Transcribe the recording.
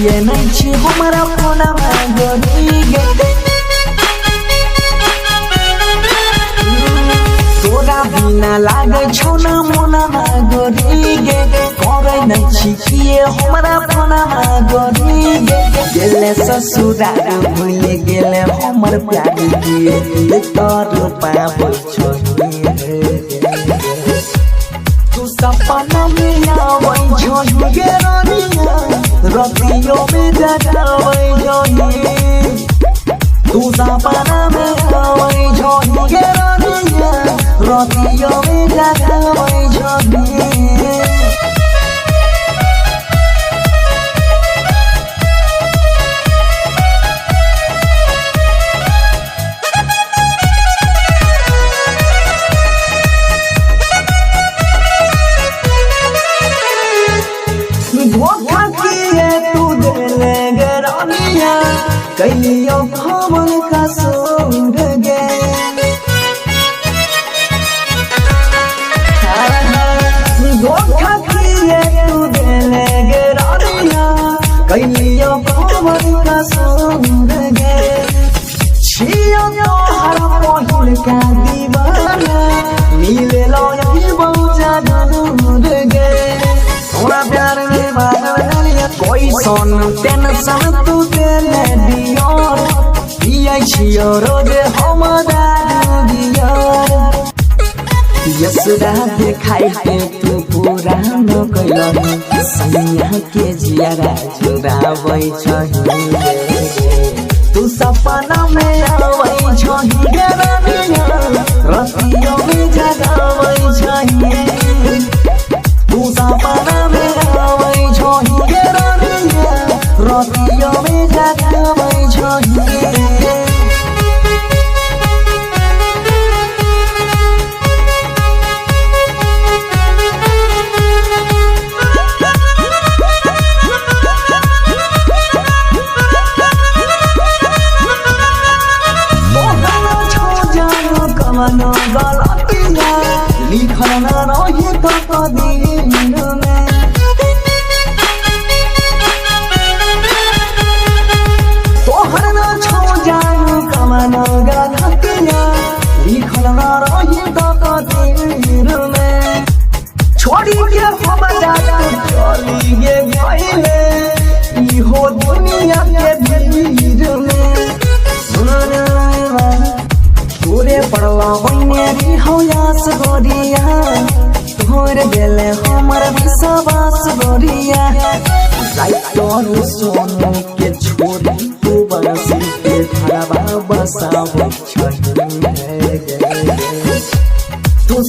ये नहीं छी हमारा फोना में गोरी गे तोरा बिना लागे छोना मोना में गोरी गे करे नहीं छी किए हमारा फोना में गोरी गे गेले ससुराल भूल गेले हमर प्यार के तोर पावल छोड़ी तू सपना में आवै छोड़ी गे रानिया रतियों में जगावै जोही तू सपना में आवै छोड़ी गे रानिया रतियों में जगावै जोही धोखा किए तू देले गे रानिया कहियो खबर का सूंघ गे धोखा किए तू देले गे रानिया कहियो खबर का सूंघ गे छियो तोहर पहिल का दीवाना मिले लो ये बहुजा दूर गे तोरा प्यार में कोई सोन टेंशन तू देले दियो पियै छियो रोज हम दारू दियो यसरा देखाई के तू पूरा न कइलनी सैया के जियारा जुड़ाबै छही तू सपना में आवै छही गे रानिया रतियों में जगाबै छही तू सपना में आवै छही गे रतियों में जगावै छही कमनो गलतिया लिखल न रही तो कदिन में तोहर न छो जानू कमनो गलतिया लिखल न रही तो कदिन में छोड़ी के हम जात चली गे गइले इहो दुनिया के भीड़ में तोरे पड़वा बनेरी हयास गोरिया तोर गेले हमर विश्वास गोरिया लाइटोर सोनू के छोरी तू बरसी के घरवा बसावै छही तू